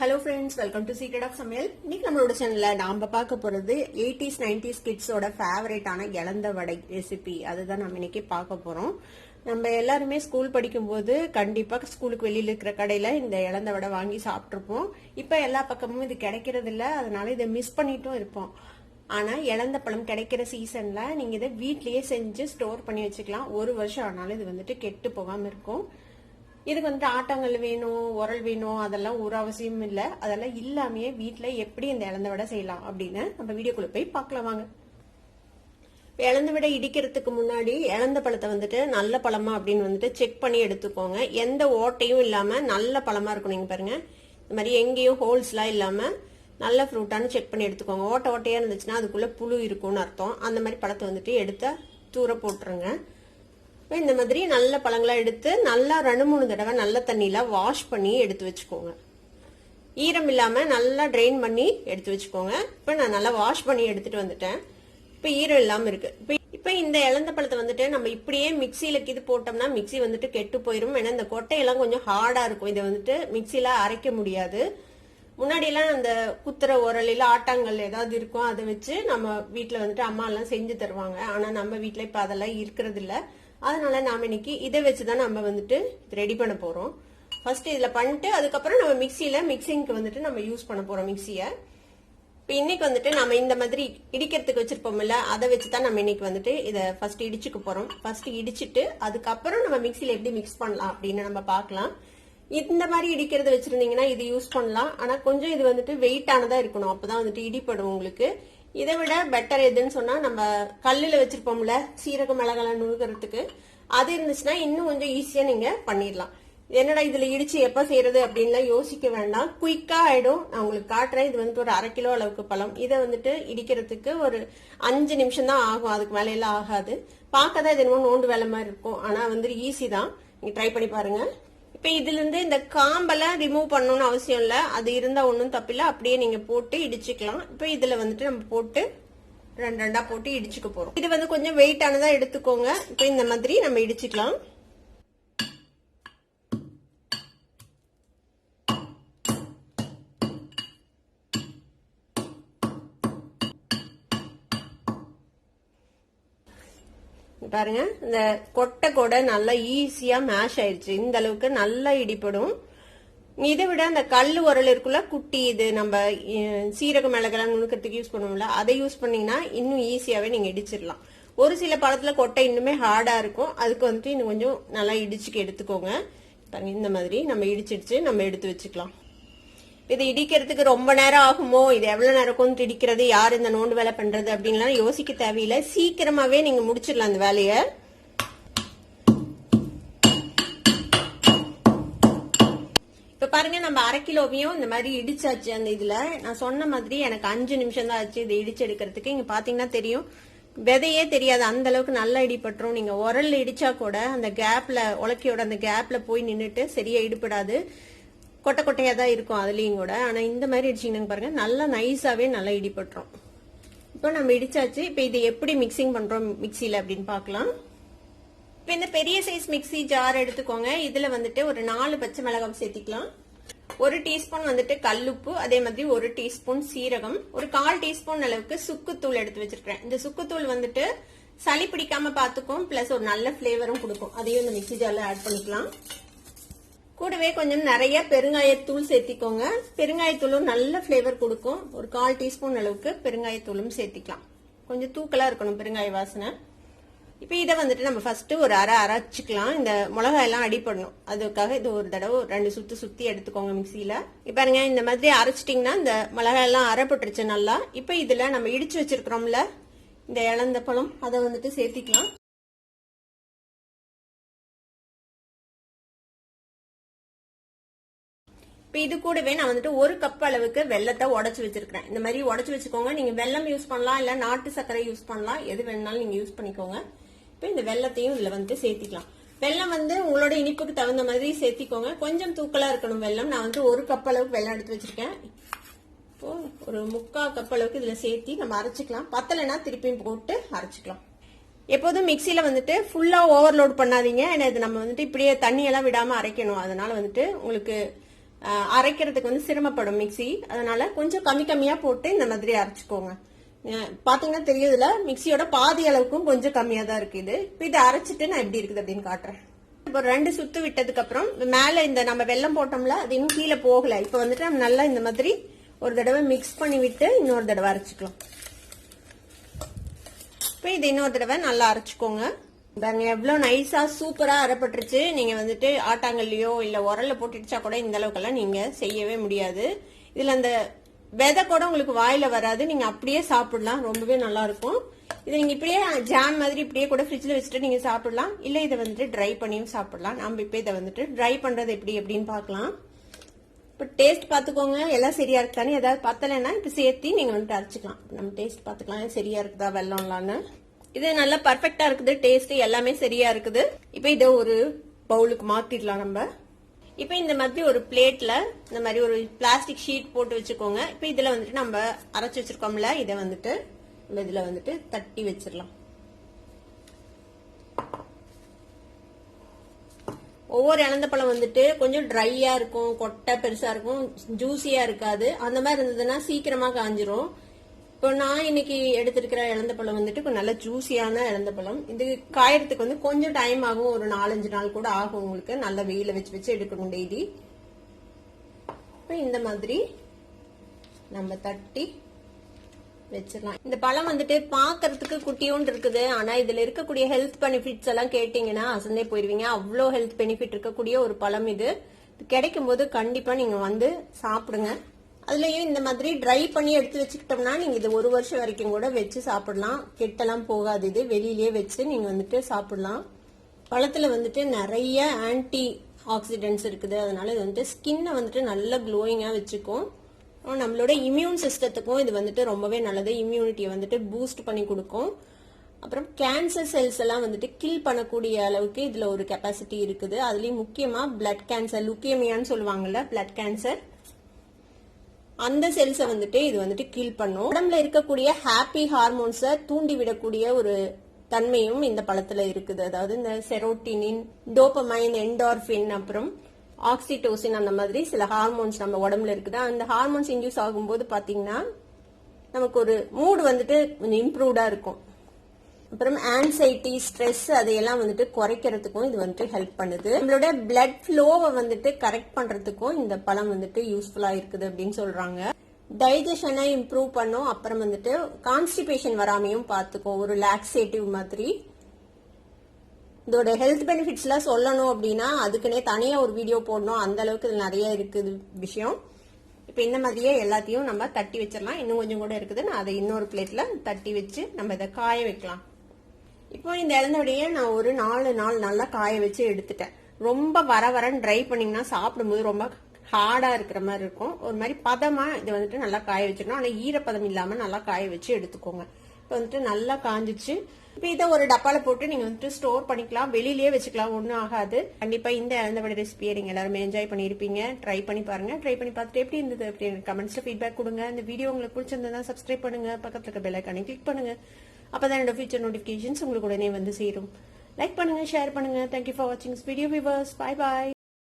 Hello friends, welcome to secret of Samayal. இன்னைக்கு நம்மளோட சேனல்ல நாம பார்க்க போறது 80s 90s கிட்ஸோட ஃபேவரட்டான இலந்த வடை ரெசிபி. அதுதான் நம்ம இன்னைக்கு பார்க்க போறோம். நம்ம எல்லாருமே ஸ்கூல் படிக்கும்போது கண்டிப்பா ஸ்கூலுக்கு வெளியில இருக்கிற கடையில இந்த இலந்த வடை வாங்கி சாப்பிட்டுருப்போம். இப்ப எல்லா பக்கமும் இது கிடைக்கிறது இல்ல, அதனால இதை மிஸ் பண்ணிட்டும் இருப்போம். ஆனா இலந்த பழம் கிடைக்கிற சீசன்ல நீங்க இதை வீட்லயே செஞ்சு ஸ்டோர் பண்ணி வச்சுக்கலாம். ஒரு வருஷம் ஆனாலும் இது வந்துட்டு கெட்டு போகாம இருக்கும். இதுக்கு வந்துட்டு ஆட்டாங்கல் வேணும், உரல் வேணும், அதெல்லாம் ஒரு அவசியம் இல்லை. அதெல்லாம் இல்லாமையே வீட்டுல எப்படி இந்த இலந்த வடை செய்யலாம் அப்படின்னு நம்ம வீடியோக்குள்ள போய் பார்க்கலாம் வாங்க. இலந்த வடை இடிக்கிறதுக்கு முன்னாடி இலந்த பழத்தை வந்துட்டு நல்ல பழமா அப்படின்னு வந்துட்டு செக் பண்ணி எடுத்துக்கோங்க. எந்த ஓட்டையும் இல்லாம நல்ல பழமா இருக்கும். நீங்க பாருங்க, இந்த மாதிரி எங்கேயும் ஹோல்ஸ்லாம் இல்லாம நல்ல ஃப்ரூட்டானு செக் பண்ணி எடுத்துக்கோங்க. ஓட்டையா இருந்துச்சுன்னா அதுக்குள்ள புழு இருக்கும்னு அர்த்தம். அந்த மாதிரி பழத்தை வந்துட்டு எடுத்து தூர போட்டுருங்க. இந்த மாதிரி நல்ல பழங்களா எடுத்து நல்லா 2-3 தடவை நல்ல தண்ணியில வாஷ் பண்ணி எடுத்து வச்சுக்கோங்க. ஈரம் இல்லாம நல்லா ட்ரெயின் பண்ணி எடுத்து வச்சுக்கோங்க. இப்ப நான் நல்லா வாஷ் பண்ணி எடுத்துட்டு வந்துட்டேன். இப்ப ஈரம் இல்லாம இருக்கு. இப்ப இந்த இலந்த பழத்தை வந்துட்டு நம்ம இப்படியே மிக்சியில இது போட்டோம்னா மிக்சி வந்துட்டு கெட்டு போயிரும். ஏன்னா இந்த கொட்டையெல்லாம் கொஞ்சம் ஹார்டா இருக்கும். இதை வந்துட்டு மிக்சியில அரைக்க முடியாது. முன்னாடி எல்லாம் அந்த குத்துற உரலில ஆட்டாங்கல் ஏதாவது இருக்கும், அதை வச்சு நம்ம வீட்டுல வந்துட்டு அம்மா எல்லாம் செஞ்சு தருவாங்க. ஆனா நம்ம வீட்டுல இப்ப அதெல்லாம் இருக்கிறது இல்ல. அதனால நாம இன்னைக்கு இதை வச்சுதான் நம்ம வந்துட்டு ரெடி பண்ண போறோம். ஃபர்ஸ்ட் இதுல பண்ணிட்டு அதுக்கப்புறம் நம்ம மிக்சிங்க்கு வந்துட்டு நம்ம யூஸ் பண்ண போறோம் மிக்சிய. இப்ப இன்னைக்கு வந்துட்டு நம்ம இந்த மாதிரி இடிக்கிறதுக்கு வச்சிருப்போம்ல, அதை வச்சுதான் நம்ம இன்னைக்கு வந்துட்டு இதை ஃபர்ஸ்ட் இடிச்சுக்க போறோம். ஃபர்ஸ்ட் இடிச்சிட்டு அதுக்கப்புறம் நம்ம மிக்சியில எப்படி மிக்ஸ் பண்ணலாம் அப்படின்னு நம்ம பார்க்கலாம். இந்த மாதிரி இடிக்கிறது வச்சிருந்தீங்கன்னா இது யூஸ் பண்ணலாம். ஆனா கொஞ்சம் இது வந்துட்டு வெயிட் ஆனதா இருக்கணும், அப்பதான் வந்துட்டு இடிப்படும் உங்களுக்கு. இதை விட பெட்டர் எதுன்னு சொன்னா, நம்ம கல்லுல வச்சிருப்போம்ல சீரக மிளகாய் நுணுகிறதுக்கு, அது இருந்துச்சுன்னா இன்னும் கொஞ்சம் ஈஸியா நீங்க பண்ணிடலாம். என்னடா இதுல இடிச்சு எப்ப செய்யறது அப்படின்லாம் யோசிக்க வேண்டாம், குயிக்கா ஆயிடும். நான் உங்களுக்கு காட்டுறேன். இது வந்துட்டு ஒரு 1/2 கிலோ அளவுக்கு பழம். இதை வந்துட்டு இடிக்கிறதுக்கு ஒரு 5 நிமிஷம் தான் ஆகும், அதுக்கு மேல எல்லாம் ஆகாது. பார்க்கதான் இது என்னமோ நோண்டு வேலை மாதிரி இருக்கும், ஆனா வந்துட்டு ஈஸி தான். நீங்க ட்ரை பண்ணி பாருங்க. இப்ப இதுல இருந்து இந்த காம்பெல்லாம் ரிமூவ் பண்ணணும்னு அவசியம் இல்ல, அது இருந்தா ஒன்னும் தப்பில்ல, அப்படியே நீங்க போட்டு இடிச்சுக்கலாம். இப்ப இதுல வந்துட்டு நம்ம போட்டு 2 போட்டு இடிச்சுக்க போறோம். இது வந்து கொஞ்சம் வெயிட் ஆனதா எடுத்துக்கோங்க. இப்ப இந்த மாதிரி நம்ம இடிச்சுக்கலாம். பாருங்க, இந்த கொட்டை கூட நல்லா ஈஸியா மேஷ் ஆயிடுச்சு. இந்த அளவுக்கு நல்லா இடிப்படும். இதை விட அந்த கல்லு உரல் இருக்குல்ல குட்டி, இது நம்ம சீரக மிளகெல்லாம் நுணுக்கிறதுக்கு யூஸ் பண்ணுவோம்ல, அதை யூஸ் பண்ணீங்கன்னா இன்னும் ஈஸியாவே நீங்க இடிச்சிடலாம். ஒரு சில பழத்துல கொட்டை இன்னுமே ஹார்டா இருக்கும், அதுக்கு வந்துட்டு இன்னும் கொஞ்சம் நல்லா இடிச்சுக்கு எடுத்துக்கோங்க. பாருங்க, இந்த மாதிரி நம்ம இடிச்சிடுச்சு நம்ம எடுத்து வச்சுக்கலாம். இது இடிக்கிறதுக்கு ரொம்ப நேரம் ஆகுமோ, இது எவ்வளவு நேரம் கொண்டு இடிக்கிறது, யார் இந்த நோண்டு வேலை பண்றது அப்படின்லாம் யோசிக்க தேவையில்லை. சீக்கிரமாவே நீங்க முடிச்சிடலாம் இந்த வேலைய. இப்ப பாருங்க, நம்ம 1/2 கிலோவையும் இந்த மாதிரி இடிச்சாச்சு. அந்த இதுல நான் சொன்ன மாதிரி எனக்கு 5 நிமிஷம் தான் ஆச்சு இதை இடிச்சு எடுக்கிறதுக்கு. இங்க பாத்தீங்கன்னா தெரியும், விதையே தெரியாது, அந்த அளவுக்கு நல்லா இடிப்பட்டுரும். நீங்க உரல்ல இடிச்சா கூட அந்த கேப்ல, உலக்கையோட அந்த கேப்ல போய் நின்றுட்டு சரியா இடிப்படாது, கொட்டை கொட்டையா தான் இருக்கும் அதுலயும் கூட. ஆனா இந்த மாதிரி இடிச்சிங்கன்னா பாருங்க, நல்லா நைஸாவே நல்லா இடிப்பட்டுரும். இப்போ நம்ம இடிச்சாச்சு. இப்ப இது எப்படி மிக்சிங் பண்றோம் மிக்சியில அப்படின்னு பாக்கலாம். இப்ப இந்த பெரிய சைஸ் மிக்சி ஜார் எடுத்துக்கோங்க. இதுல வந்துட்டு ஒரு 4 பச்சை மிளகாய் சேர்த்திக்கலாம். 1 டீஸ்பூன் வந்துட்டு கல்லுப்பு, அதே மாதிரி 1 டீஸ்பூன் சீரகம், ஒரு 1/4 டீஸ்பூன் அளவுக்கு சுக்குத்தூள் எடுத்து வச்சிருக்கேன். இந்த சுக்குத்தூள் வந்துட்டு சளி பிடிக்காம பாத்துக்கும், பிளஸ் ஒரு நல்ல பிளேவரும் கொடுக்கும். அதையும் இந்த மிக்சி ஜார்ல ஆட் பண்ணிக்கலாம். கூடவே கொஞ்சம் நிறைய பெருங்காயத்தூள் சேர்த்திக்கோங்க. பெருங்காயத்தூளும் நல்ல பிளேவர் கொடுக்கும். ஒரு 1/4 டீஸ்பூன் அளவுக்கு பெருங்காயத்தூளும் சேர்த்திக்கலாம். கொஞ்சம் தூக்கலா இருக்கணும் பெருங்காய வாசனை. இப்ப இதை வந்துட்டு நம்ம ஃபர்ஸ்ட் ஒரு அரைச்சிக்கலாம். இந்த மிளகாய் எல்லாம் அடிப்படணும், அதுக்காக இது ஒரு தடவை 2 சுத்தி எடுத்துக்கோங்க மிக்சியில. இப்ப பாருங்க, இந்த மாதிரி அரைச்சிட்டீங்கன்னா இந்த மிளகாய் எல்லாம் அரைப்பட்டுருச்சு நல்லா. இப்ப இதுல நம்ம இடிச்சு வச்சிருக்கிறோம்ல இந்த இலந்த பழம், அதை வந்துட்டு சேர்த்திக்கலாம். இப்ப இது கூடவே நான் வந்துட்டு 1 கப் அளவுக்கு வெல்லத்தை உடைச்சு வச்சிருக்கேன். இந்த மாதிரி உடைச்சு வச்சுக்கோங்க. நீங்க வெல்லம் யூஸ் பண்ணலாம், இல்ல நாட்டு சர்க்கரை யூஸ் பண்ணலாம், எது வேணாலும் நீங்க யூஸ் பண்ணிக்கோங்க. இப்ப இந்த வெல்லத்தையும் இதுல வந்து சேர்த்திக்கலாம். வெல்லம் வந்து உங்களோட இனிப்புக்கு தகுந்த மாதிரி சேர்த்திக்கோங்க. கொஞ்சம் தூக்கலா இருக்கணும் வெல்லம். நான் வந்து 1 கப் அளவுக்கு வெல்லம் எடுத்து வச்சிருக்கேன். இப்போ ஒரு 3/4 கப் அளவுக்கு இதுல சேர்த்தி நம்ம அரைச்சிக்கலாம். பத்தலைன்னா திருப்பியும் போட்டு அரைச்சிக்கலாம். எப்போதும் மிக்சியில வந்துட்டு ஃபுல்லா ஓவர்லோட் பண்ணாதீங்க. ஏன்னா இது நம்ம வந்துட்டு இப்படியே தண்ணி எல்லாம் விடாம அரைக்கணும். அதனால வந்துட்டு உங்களுக்கு அரைக்கிறதுக்கு வந்து சிரமப்படும் மிக்சி. அதனால கொஞ்சம் கம்மியா போட்டு இந்த மாதிரி அரைச்சுக்கோங்க. பாத்தீங்கன்னா தெரியுதுல, மிக்சியோட பாதி அளவுக்கும் கொஞ்சம் கம்மியா தான் இருக்கு இது. இப்ப இதை அரைச்சிட்டு நான் எப்படி இருக்குது அப்படின்னு காட்டுறேன். இப்போ 2 சுத்து விட்டதுக்கு அப்புறம் மேல இந்த நம்ம வெல்லம் போட்டோம்ல, அது இன்னும் கீழே போகல. இப்ப வந்துட்டு நம்ம நல்லா இந்த மாதிரி ஒரு தடவை மிக்ஸ் பண்ணி விட்டு இன்னொரு தடவை அரைச்சிக்கலாம். இப்போ இது இன்னொரு தடவை நல்லா அரைச்சுக்கோங்க. பாருங்க எவ்வளவு நைஸா சூப்பரா அரைப்பட்டுருச்சு. நீங்க வந்துட்டு ஆட்டாங்கல்லையோ இல்ல உரல்ல போட்டுடுச்சா கூட இந்த அளவுக்கெல்லாம் நீங்க செய்யவே முடியாது. இதுல அந்த விதை கூட உங்களுக்கு வாயில வராது. நீங்க அப்படியே சாப்பிடலாம், ரொம்பவே நல்லா இருக்கும். இதை நீங்க இப்படியே ஜாம் மாதிரி இப்படியே கூட ஃப்ரிட்ஜ்ல வச்சுட்டு நீங்க சாப்பிடலாம். இல்ல இதை வந்துட்டு ட்ரை பண்ணியும் சாப்பிடலாம். நம்ம இப்ப இதை வந்துட்டு ட்ரை பண்றது எப்படி அப்படின்னு பாக்கலாம். இப்ப டேஸ்ட் பாத்துக்கோங்க, எல்லாம் சரியா இருக்கான்னு. ஏதாவது பத்தலைன்னா இப்ப சேர்த்து நீங்க வந்துட்டு அரைச்சிக்கலாம். நம்ம டேஸ்ட் பாத்துக்கலாம் சரியா இருக்குதா வெள்ளம்லான்னு. இது நல்லா பர்ஃபெக்டா இருக்குது, டேஸ்ட் எல்லாமே சரியா இருக்குது. இப்ப இதை ஒரு பவுலுக்கு மாத்திடலாம் நம்ம. இப்ப இந்த மாதிரி ஒரு பிளேட்ல இந்த மாதிரி ஒரு பிளாஸ்டிக் ஷீட் போட்டு வச்சுக்கோங்க. இப்ப இதுல வந்துட்டு நம்ம அரைச்சு வச்சிருக்கோம்ல, இதை வந்துட்டு நம்ம இதுல வந்துட்டு தட்டி வச்சிடலாம். ஒவ்வொரு இழந்த பழம் வந்துட்டு கொஞ்சம் ட்ரையா இருக்கும், கொட்டை பெருசா இருக்கும், ஜூசியா இருக்காது. அந்த மாதிரி இருந்ததுன்னா சீக்கிரமா காஞ்சிரும். இப்போ நான் இன்னைக்கு எடுத்திருக்கிற இழந்த பழம் வந்துட்டு இப்போ நல்ல ஜூசியான இழந்த பழம். இது காயறதுக்கு வந்து கொஞ்சம் டைம் ஆகும், ஒரு 4-5 நாள் கூட ஆகும் உங்களுக்கு. நல்ல வெயில வச்சு எடுக்கணும் டெய்லி. இப்போ இந்த மாதிரி நம்ம தட்டி வச்சிடலாம். இந்த பழம் வந்துட்டு பாக்குறதுக்கு குட்டியோண்டு இருக்குது. ஆனா இதுல இருக்கக்கூடிய ஹெல்த் பெனிஃபிட்ஸ் எல்லாம் கேட்டீங்கன்னா அசந்தே போயிருவீங்க. அவ்வளோ ஹெல்த் பெனிஃபிட் இருக்கக்கூடிய ஒரு பழம் இது. கிடைக்கும் போது கண்டிப்பா நீங்க வந்து சாப்பிடுங்க. அதுலயும் இந்த மாதிரி ட்ரை பண்ணி எடுத்து வச்சுக்கிட்டோம்னா நீங்க இது 1 வருஷம் வரைக்கும் கூட வச்சு சாப்பிடலாம். கெட்டெல்லாம் போகாது. இது வெளியிலேயே வச்சு நீங்க வந்துட்டு சாப்பிடலாம். பழத்துல வந்துட்டு நிறைய ஆன்டி ஆக்சிடென்ட்ஸ் இருக்குது. அதனால இது வந்துட்டு ஸ்கின்னை வந்துட்டு நல்ல க்ளோயிங்கா வச்சுக்கும். நம்மளோட இம்யூன் சிஸ்டத்துக்கும் இது வந்துட்டு ரொம்பவே நல்லது. இம்யூனிட்டியை வந்துட்டு பூஸ்ட் பண்ணி கொடுக்கும். அப்புறம் கேன்சர் செல்ஸ் எல்லாம் வந்துட்டு கில் பண்ணக்கூடிய அளவுக்கு இதுல ஒரு கெப்பாசிட்டி இருக்குது. அதுலயும் முக்கியமா பிளட் கேன்சர், லுக்கேமியான்னு சொல்லுவாங்கல்ல, பிளட் கேன்சர், அந்த செல்ஸை வந்துட்டு இது வந்துட்டு கில் பண்ணும். உடம்புல இருக்கக்கூடிய ஹாப்பி ஹார்மோன்ஸை தூண்டி விடக்கூடிய ஒரு தன்மையும் இந்த பழத்துல இருக்குது. அதாவது இந்த செரோட்டினின், டோபமைன், என்டார்பின், அப்புறம் ஆக்சிடோசின், அந்த மாதிரி சில ஹார்மோன்ஸ் நம்ம உடம்புல இருக்குது. அந்த ஹார்மோன்ஸ் இன்டியூஸ் ஆகும்போது பாத்தீங்கன்னா நமக்கு ஒரு மூடு வந்துட்டு கொஞ்சம் இம்ப்ரூவ்டா இருக்கும். அப்புறம் ஆன்சைட்டி, ஸ்ட்ரெஸ் அதையெல்லாம் வந்துட்டு குறைக்கிறதுக்கும் இது வந்துட்டு ஹெல்ப் பண்ணுது. நம்மளோட பிளட் ஃப்ளோவை வந்துட்டு கரெக்ட் பண்றதுக்கும் இந்த பழம் வந்துட்டு யூஸ்ஃபுல்லா இருக்குது அப்படின்னு சொல்றாங்க. டைஜஷனை இம்ப்ரூவ் பண்ணும். அப்புறம் வந்துட்டு கான்ஸ்டிபேஷன் வராமையும் பார்த்துக்கும், ஒரு லாக்ஸேட்டிவ் மாதிரி. இதோட ஹெல்த் பெனிஃபிட்ஸ் எல்லாம் சொல்லணும் அப்படின்னா அதுக்குன்னே தனியா ஒரு வீடியோ போடணும். அந்த அளவுக்கு இது நிறைய இருக்குது விஷயம். இப்ப இந்த மாதிரியே எல்லாத்தையும் நம்ம தட்டி வச்சிடலாம். இன்னும் கொஞ்சம் கூட இருக்குது. நான் அதை இன்னொரு பிளேட்ல தட்டி வச்சு நம்ம இதை காய வைக்கலாம். இப்போ இந்த இழந்தவடைய நான் ஒரு 4 நாள் நல்லா காய வச்சு எடுத்துட்டேன். ரொம்ப வரன்னு ட்ரை பண்ணீங்கன்னா சாப்பிடும்போது ரொம்ப ஹார்டா இருக்கிற மாதிரி இருக்கும். ஒரு மாதிரி பதமா இதை வந்துட்டு நல்லா காய வச்சிடணும். ஆனா ஈரப்பதம் இல்லாம நல்லா காய வச்சு எடுத்துக்கோங்க. இப்போ வந்துட்டு நல்லா காஞ்சிச்சு. இப்போ இதை ஒரு டப்பால போட்டு நீங்க வந்துட்டு ஸ்டோர் பண்ணிக்கலாம், வெளியிலேயே வச்சுக்கலாம், ஒன்றும் ஆகாது. கண்டிப்பா இந்த இழந்தவடை ரெசிபியை நீங்க எல்லாருமே என்ஜாய் பண்ணிருப்பீங்க. ட்ரை பண்ணி பாருங்க. ட்ரை பண்ணி பார்த்துட்டு எப்படி இருந்தது அப்படின்னு கமெண்ட்ஸ்ல ஃபீட்பேக் கொடுங்க. இந்த வீடியோ உங்களுக்கு பிடிச்சிருந்தா சப்ஸ்கிரைப் பண்ணுங்க, பக்கத்துல இருக்க பெல் ஐகானை கிளிக் பண்ணுங்க. அப்பதான் என்னோட ஃபியூச்சர் நோட்டிபிகேஷன்ஸ் உங்களுக்கு உடனே வந்து சேரும். லைக் பண்ணுங்க, ஷேர் பண்ணுங்க. தேங்க்யூ ஃபார் வாட்சிங் this video viewers. Bye bye.